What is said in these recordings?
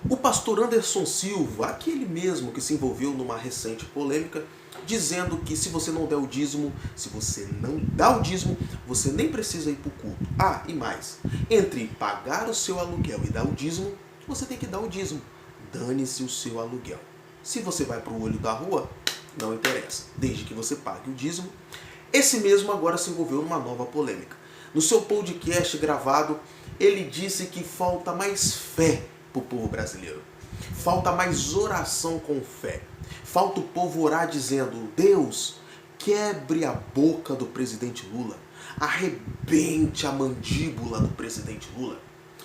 O pastor Anderson Silva, aquele mesmo que se envolveu numa recente polêmica, dizendo que se você não der o dízimo, se você não dá o dízimo, você nem precisa ir para o culto. Ah, e mais, entre pagar o seu aluguel e dar o dízimo, você tem que dar o dízimo. Dane-se o seu aluguel. Se você vai para o olho da rua, não interessa, desde que você pague o dízimo. Esse mesmo agora se envolveu numa nova polêmica. No seu podcast gravado, ele disse que falta mais fé para o povo brasileiro. Falta mais oração com fé. Falta o povo orar dizendo: Deus, quebre a boca do presidente Lula. Arrebente a mandíbula do presidente Lula.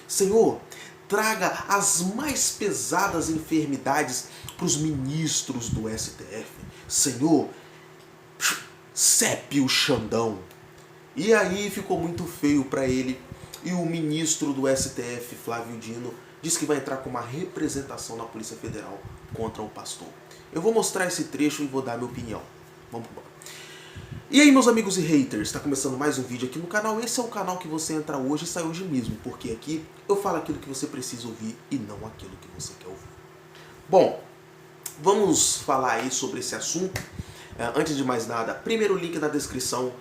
Senhor, traga as mais pesadas enfermidades para os ministros do STF. Senhor, cepe o Xandão. E aí ficou muito feio para ele. E o ministro do STF, Flávio Dino, diz que vai entrar com uma representação na Polícia Federal contra o pastor. Eu vou mostrar esse trecho e vou dar minha opinião. Vamos embora. E aí, meus amigos e haters, está começando mais um vídeo aqui no canal. Esse é o canal que você entra hoje e sai hoje mesmo, porque aqui eu falo aquilo que você precisa ouvir e não aquilo que você quer ouvir. Bom, vamos falar aí sobre esse assunto. Antes de mais nada, primeiro link na descrição,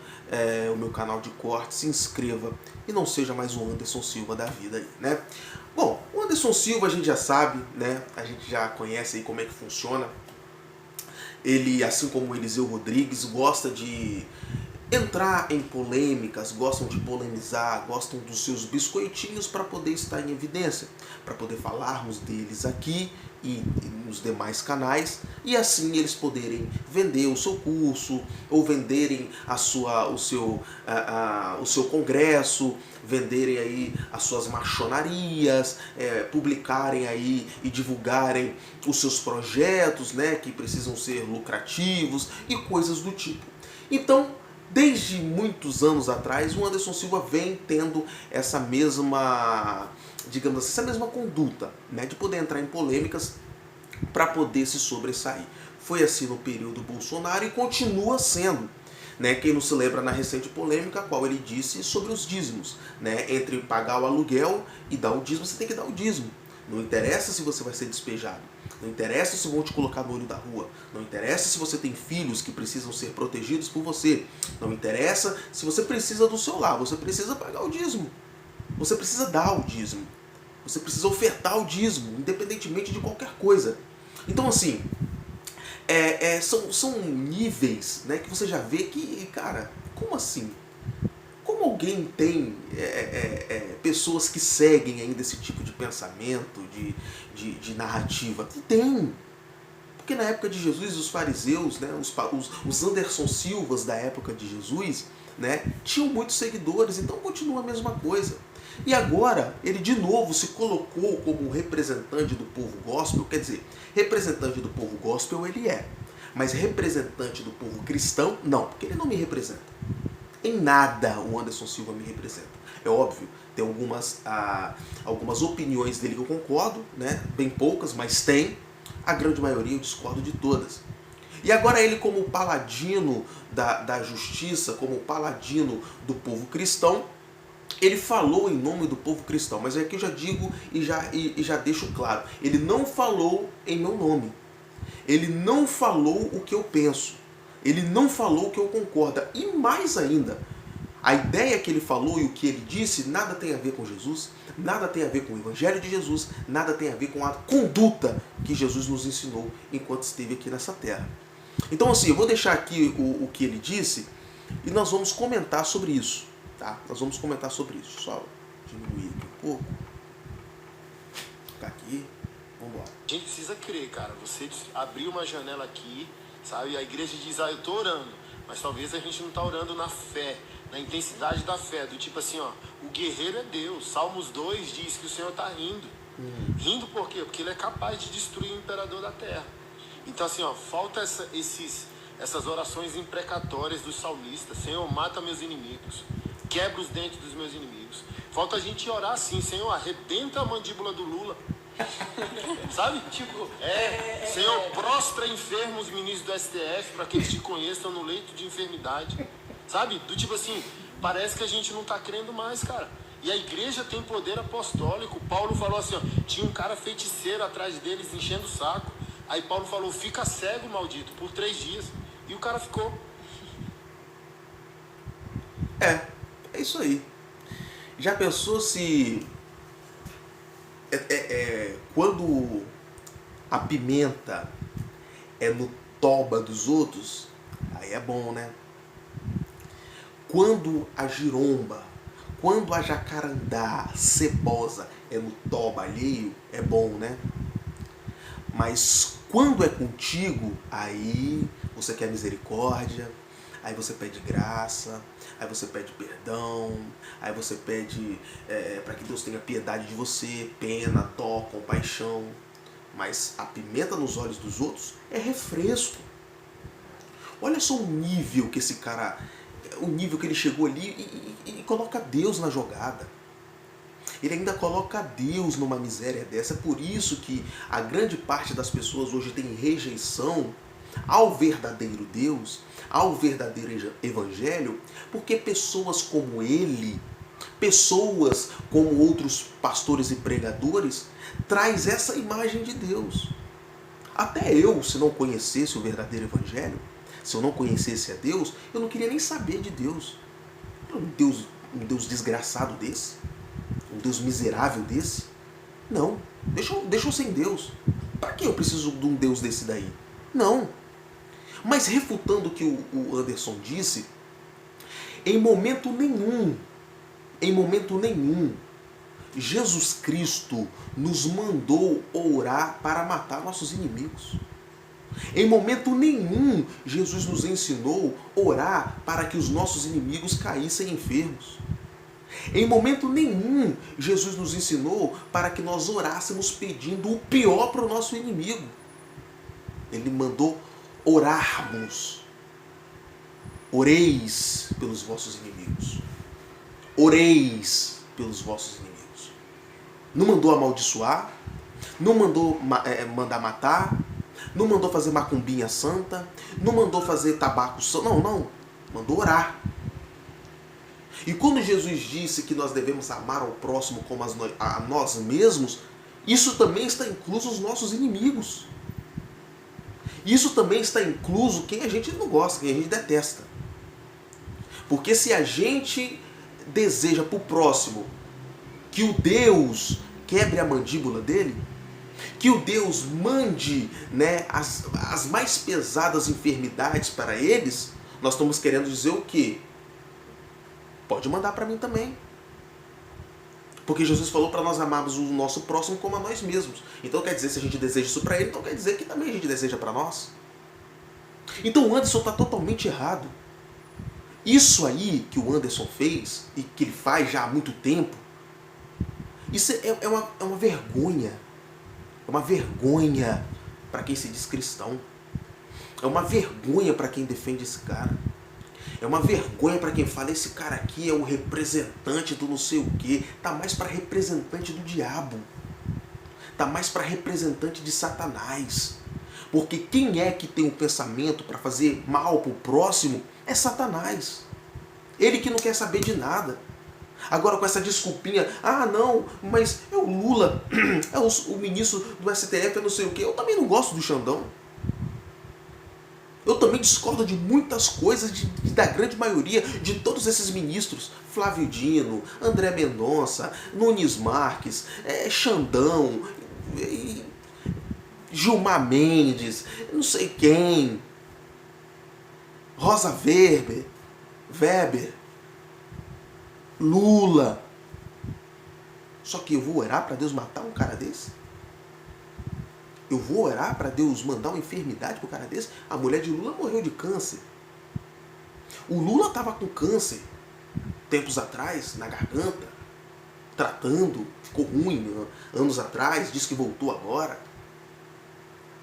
o meu canal de corte, se inscreva e não seja mais um Anderson Silva da vida aí, né? Bom, o Anderson Silva a gente já sabe, né? A gente já conhece aí como é que funciona. Ele, assim como o Eliseu Rodrigues, gosta de entrar em polêmicas, gostam de polemizar, gostam dos seus biscoitinhos para poder estar em evidência, para poder falarmos deles aqui e nos demais canais, e assim eles poderem vender o seu curso, ou venderem o seu congresso, venderem aí as suas machonarias, publicarem aí e divulgarem os seus projetos, né, que precisam ser lucrativos e coisas do tipo. Então, desde muitos anos atrás, o Anderson Silva vem tendo essa mesma, digamos assim, essa mesma conduta, né, de poder entrar em polêmicas para poder se sobressair. Foi assim no período Bolsonaro e continua sendo. Né, quem não se lembra na recente polêmica, a qual ele disse sobre os dízimos. Né, entre pagar o aluguel e dar o dízimo, você tem que dar o dízimo. Não interessa se você vai ser despejado. Não interessa se vão te colocar no olho da rua. Não interessa se você tem filhos que precisam ser protegidos por você. Não interessa se você precisa do seu lar. Você precisa pagar o dízimo. Você precisa dar o dízimo. Você precisa ofertar o dízimo, independentemente de qualquer coisa. Então, assim, são níveis, né, que você já vê que, cara, como assim? Como alguém tem pessoas que seguem ainda esse tipo de pensamento, de narrativa? Tem. Porque na época de Jesus, os fariseus, né, os Anderson Silvas da época de Jesus, né, tinham muitos seguidores, então continua a mesma coisa. E agora, ele de novo se colocou como representante do povo gospel, quer dizer, representante do povo gospel ele é, mas representante do povo cristão, não, porque ele não me representa. Em nada o Anderson Silva me representa. É óbvio, tem algumas opiniões dele que eu concordo, né? Bem poucas, mas tem. A grande maioria eu discordo de todas. E agora ele, como paladino da justiça, como paladino do povo cristão, ele falou em nome do povo cristão. Mas aqui eu já digo e já deixo claro. Ele não falou em meu nome. Ele não falou o que eu penso. Ele não falou o que eu concordo. E mais ainda, a ideia que ele falou e o que ele disse nada tem a ver com Jesus, nada tem a ver com o Evangelho de Jesus, nada tem a ver com a conduta que Jesus nos ensinou enquanto esteve aqui nessa terra. Então, assim, eu vou deixar aqui o que ele disse e nós vamos comentar sobre isso. Tá? Nós vamos comentar sobre isso. Só diminuir aqui um pouco. Ficar aqui. Vamos embora. A gente precisa crer, cara. Você abriu uma janela aqui, sabe? A igreja diz, eu tô orando. Mas talvez a gente não tá orando na fé, na intensidade da fé. Do tipo assim, ó, o guerreiro é Deus. Salmos 2 diz que o Senhor tá rindo. Rindo por quê? Porque ele é capaz de destruir o imperador da terra. Então assim, ó, falta essas orações imprecatórias dos salmistas. Senhor, mata meus inimigos. Quebra os dentes dos meus inimigos. Falta a gente orar assim, Senhor, arrebenta a mandíbula do Lula. Sabe? Tipo, Senhor, prostra enfermos ministros do STF para que eles te conheçam no leito de enfermidade. Sabe? Do tipo assim, parece que a gente não tá crendo mais, cara. E a igreja tem poder apostólico. Paulo falou assim, ó, tinha um cara feiticeiro atrás deles enchendo o saco. Aí Paulo falou, fica cego, maldito, por 3 dias. E o cara ficou. É isso aí. Já pensou se quando a pimenta é no toba dos outros, aí é bom, né? Quando a giromba, quando a jacarandá cebosa é no toba alheio, é bom, né? Mas quando é contigo, aí você quer misericórdia, aí você pede graça, aí você pede perdão, aí você pede para que Deus tenha piedade de você, pena, dó, compaixão. Mas a pimenta nos olhos dos outros é refresco. Olha só o nível que esse cara, o nível que ele chegou ali e coloca Deus na jogada. Ele ainda coloca Deus numa miséria dessa. É por isso que a grande parte das pessoas hoje tem rejeição ao verdadeiro Deus, ao verdadeiro evangelho, porque pessoas como ele, pessoas como outros pastores e pregadores, traz essa imagem de Deus. Até eu, se não conhecesse o verdadeiro evangelho, se eu não conhecesse a Deus, eu não queria nem saber de Deus. Um Deus desgraçado desse? Um Deus miserável desse? Não. Deixa eu sem Deus. Para que eu preciso de um Deus desse daí? Não. Mas refutando o que o Anderson disse, em momento nenhum, Jesus Cristo nos mandou orar para matar nossos inimigos. Em momento nenhum, Jesus nos ensinou orar para que os nossos inimigos caíssem enfermos. Em momento nenhum, Jesus nos ensinou para que nós orássemos pedindo o pior para o nosso inimigo. Ele mandou orarmos. Oreis pelos vossos inimigos. Oreis pelos vossos inimigos. Não mandou amaldiçoar, não mandou mandar matar, não mandou fazer macumbinha santa, não mandou fazer tabaco santo, não. Mandou orar. E quando Jesus disse que nós devemos amar ao próximo como a nós mesmos, isso também está incluso os nossos inimigos. Isso também está incluso quem a gente não gosta, quem a gente detesta. Porque se a gente deseja para o próximo que o Deus quebre a mandíbula dele, que o Deus mande, né, as mais pesadas enfermidades para eles, nós estamos querendo dizer o quê? Pode mandar para mim também. Porque Jesus falou para nós amarmos o nosso próximo como a nós mesmos. Então quer dizer, se a gente deseja isso para ele, então quer dizer que também a gente deseja para nós. Então o Anderson está totalmente errado. Isso aí que o Anderson fez, e que ele faz já há muito tempo, isso é uma vergonha. É uma vergonha para quem se diz cristão. É uma vergonha para quem defende esse cara. É uma vergonha para quem fala, esse cara aqui é o representante do não sei o quê. Tá mais para representante do diabo. Tá mais para representante de Satanás. Porque quem é que tem um pensamento para fazer mal pro próximo é Satanás. Ele que não quer saber de nada. Agora com essa desculpinha, não, mas é o Lula, é o ministro do STF, é não sei o quê. Eu também não gosto do Xandão. Eu também discordo de muitas coisas, da grande maioria, de todos esses ministros. Flávio Dino, André Mendonça, Nunes Marques, Xandão, Gilmar Mendes, não sei quem, Rosa Weber, Lula. Só que eu vou orar para Deus matar um cara desse? Eu vou orar para Deus mandar uma enfermidade para o cara desse? A mulher de Lula morreu de câncer. O Lula estava com câncer tempos atrás, na garganta, tratando, ficou ruim anos atrás, disse que voltou agora.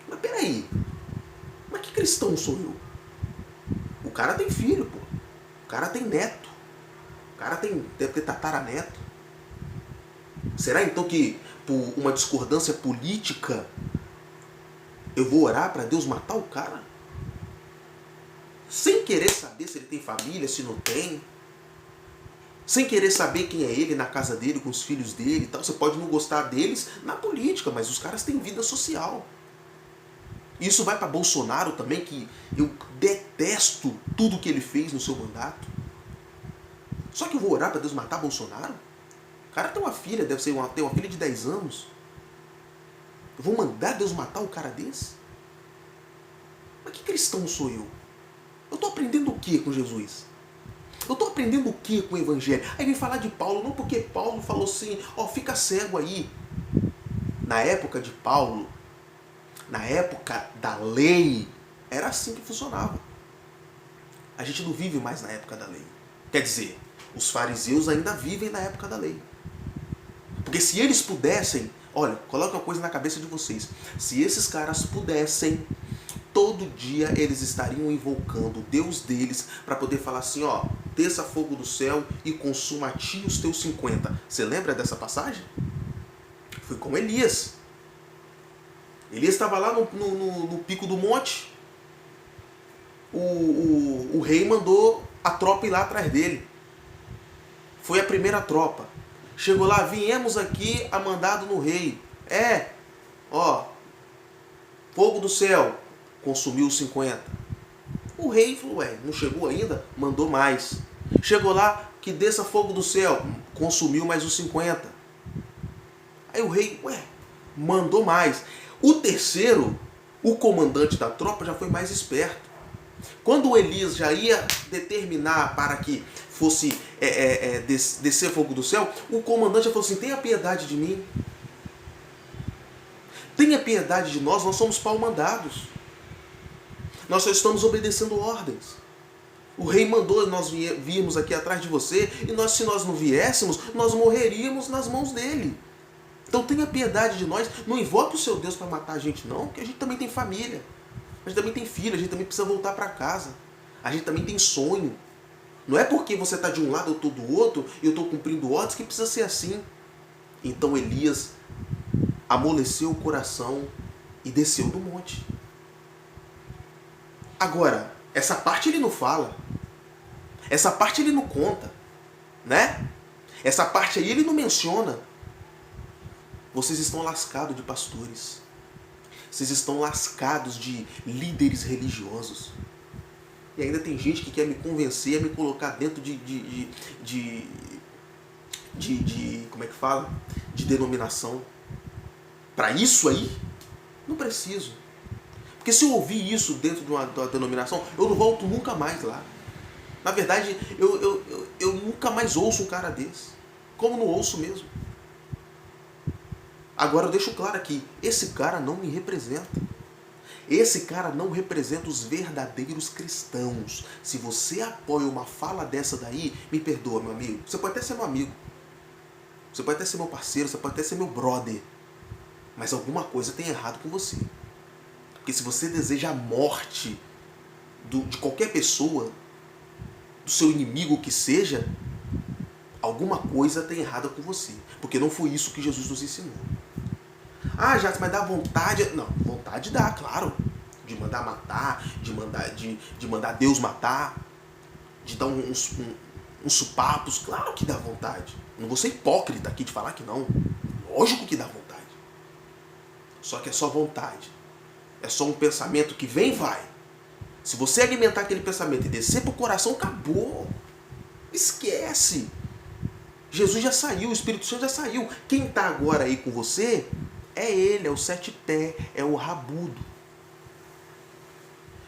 Mas peraí, mas que cristão sou eu? O cara tem filho, pô. O cara tem neto. O cara deve ter tataraneto. Será então que por uma discordância política eu vou orar para Deus matar o cara? Sem querer saber se ele tem família, se não tem. sem querer saber quem é ele na casa dele, com os filhos dele e tal. Você pode não gostar deles na política, mas os caras têm vida social. Isso vai para Bolsonaro também, que eu detesto tudo que ele fez no seu mandato. Só que eu vou orar para Deus matar Bolsonaro? O cara tem uma filha, deve ter uma filha de 10 anos. Eu vou mandar Deus matar um cara desse? Mas que cristão sou eu? Eu estou aprendendo o que com Jesus? Eu estou aprendendo o que com o Evangelho? Aí vem falar de Paulo, não porque Paulo falou assim, fica cego aí. Na época de Paulo, na época da lei, era assim que funcionava. A gente não vive mais na época da lei. Quer dizer, os fariseus ainda vivem na época da lei. Porque se eles pudessem, olha, coloca uma coisa na cabeça de vocês. Se esses caras pudessem, todo dia eles estariam invocando o Deus deles para poder falar assim, desça fogo do céu e consuma a ti os teus 50. Você lembra dessa passagem? Foi com Elias. Elias estava lá no pico do monte. O rei mandou a tropa ir lá atrás dele. Foi a primeira tropa. Chegou lá, viemos aqui a mandado no rei. Fogo do céu, consumiu os 50. O rei falou, não chegou ainda? Mandou mais. Chegou lá, que desça fogo do céu, consumiu mais os 50. Aí o rei, mandou mais. O terceiro, o comandante da tropa, já foi mais esperto. Quando o Elias já ia determinar para que fosse descer fogo do céu, o comandante já falou assim, tenha piedade de mim. Tenha piedade de nós somos pau-mandados. Nós só estamos obedecendo ordens. O rei mandou nós virmos aqui atrás de você, e se nós não viéssemos, nós morreríamos nas mãos dele. Então tenha piedade de nós, não invoque o seu Deus para matar a gente não, porque a gente também tem família, a gente também tem filho, a gente também precisa voltar para casa, a gente também tem sonho. Não é porque você está de um lado, eu estou do outro, e eu estou cumprindo ordens que precisa ser assim. Então Elias amoleceu o coração e desceu do monte. Agora, essa parte ele não fala, essa parte ele não conta, né? Essa parte aí ele não menciona. Vocês estão lascados de pastores. Vocês estão lascados de líderes religiosos. E ainda tem gente que quer me convencer a me colocar dentro como é que fala? De denominação. Para isso aí, não preciso. Porque se eu ouvir isso dentro de uma denominação, eu não volto nunca mais lá. Na verdade, eu nunca mais ouço um cara desse. Como não ouço mesmo. Agora eu deixo claro aqui, esse cara não me representa. Esse cara não representa os verdadeiros cristãos. Se você apoia uma fala dessa daí, me perdoa, meu amigo. Você pode até ser meu amigo. Você pode até ser meu parceiro, você pode até ser meu brother. Mas alguma coisa tem errado com você. Porque se você deseja a morte de qualquer pessoa, do seu inimigo que seja, alguma coisa tem errado com você. Porque não foi isso que Jesus nos ensinou. Já, mas dá vontade... Não, vontade dá, claro. De mandar matar, de mandar Deus matar, de dar uns supapos. Claro que dá vontade. Não vou ser hipócrita aqui de falar que não. Lógico que dá vontade. Só que é só vontade. É só um pensamento que vem e vai. Se você alimentar aquele pensamento e descer pro coração, acabou. Esquece. Jesus já saiu, o Espírito Santo já saiu. Quem está agora aí com você é ele, é o sete pé, é o rabudo.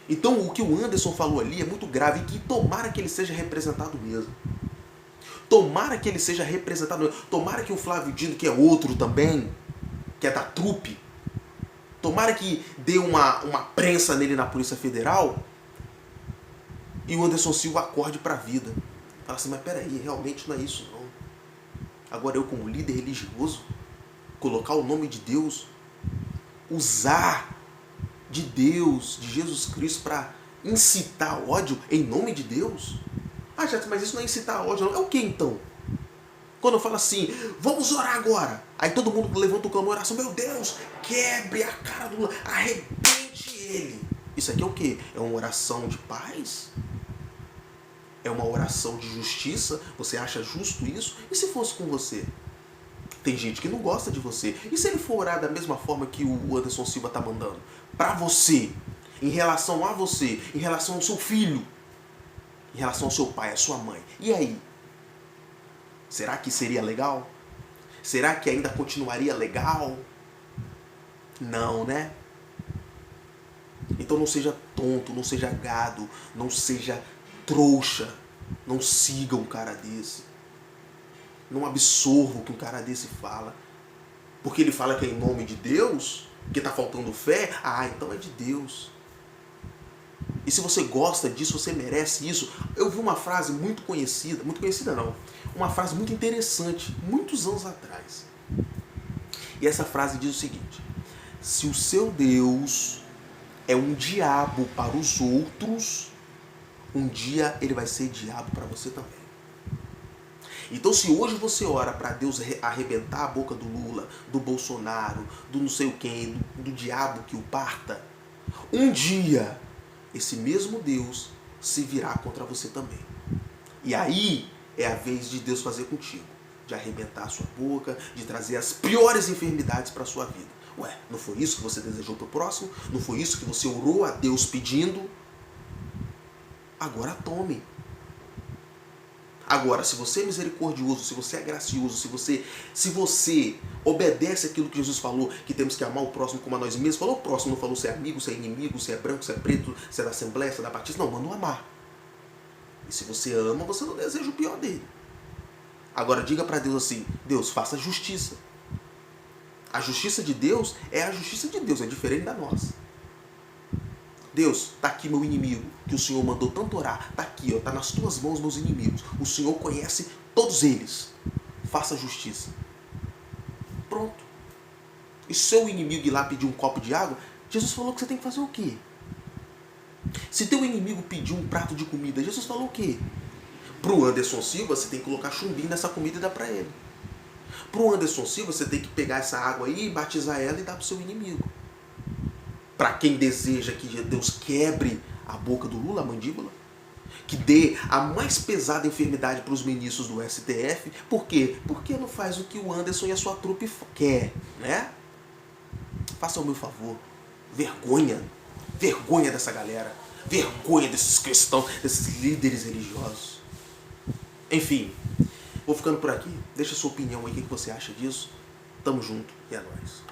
Então o que o Anderson falou ali é muito grave, e que tomara que ele seja representado mesmo. Tomara que ele seja representado mesmo. Tomara que o Flávio Dino, que é outro também, que é da trupe, tomara que dê uma prensa nele na Polícia Federal e o Anderson Silva acorde para a vida. Fala assim, mas peraí, realmente não é isso não. Agora eu como líder religioso, colocar o nome de Deus, usar de Deus, de Jesus Cristo para incitar ódio em nome de Deus? Jato, mas isso não é incitar ódio não. É o que então? Quando eu falo assim, vamos orar agora. Aí todo mundo levanta o clamor, oração, meu Deus, quebre a cara do... arrebente ele. Isso aqui é o quê? É uma oração de paz? É uma oração de justiça? Você acha justo isso? E se fosse com você? Tem gente que não gosta de você. E se ele for orar da mesma forma que o Anderson Silva está mandando? Para você, em relação a você, em relação ao seu filho, em relação ao seu pai, à sua mãe. E aí? Será que seria legal? Será que ainda continuaria legal? Não, né? Então não seja tonto, não seja gado, não seja trouxa. Não siga um cara desse. Não absorva o que um cara desse fala. Porque ele fala que é em nome de Deus, que está faltando fé, então é de Deus. E se você gosta disso, você merece isso. Eu vi uma frase muito conhecida não, uma frase muito interessante, muitos anos atrás. E essa frase diz o seguinte: se o seu Deus é um diabo para os outros, um dia ele vai ser diabo para você também. Então se hoje você ora para Deus arrebentar a boca do Lula, do Bolsonaro, do não sei o quem, do diabo que o parta, um dia esse mesmo Deus se virá contra você também. E aí é a vez de Deus fazer contigo, de arrebentar a sua boca, de trazer as piores enfermidades para a sua vida. Ué, não foi isso que você desejou para o próximo? Não foi isso que você orou a Deus pedindo? Agora tome. Agora, se você é misericordioso, se você é gracioso, se você obedece aquilo que Jesus falou, que temos que amar o próximo como a nós mesmos, falou o próximo, não falou se é amigo, se é inimigo, se é branco, se é preto, se é da Assembleia, se é da Batista, não, mandou amar. E se você ama, você não deseja o pior dele. Agora diga para Deus assim: Deus, faça justiça. A justiça de Deus é a justiça de Deus, é diferente da nossa. Deus, está aqui meu inimigo, que o Senhor mandou tanto orar, está aqui, está nas tuas mãos meus inimigos. O Senhor conhece todos eles. Faça justiça. Pronto. E se seu inimigo ir lá pedir um copo de água, Jesus falou que você tem que fazer o quê? Se teu inimigo pedir um prato de comida, Jesus falou o quê? Pro Anderson Silva, você tem que colocar chumbinho nessa comida e dar para ele. Pro Anderson Silva, você tem que pegar essa água aí, batizar ela e dar pro seu inimigo. Para quem deseja que Deus quebre a boca do Lula, a mandíbula, que dê a mais pesada enfermidade para os ministros do STF, por quê? Porque não faz o que o Anderson e a sua trupe quer, né? Faça o meu favor. Vergonha. Vergonha dessa galera. Vergonha desses cristãos, desses líderes religiosos. Enfim, vou ficando por aqui. Deixa a sua opinião aí, o que você acha disso. Tamo junto e é nóis.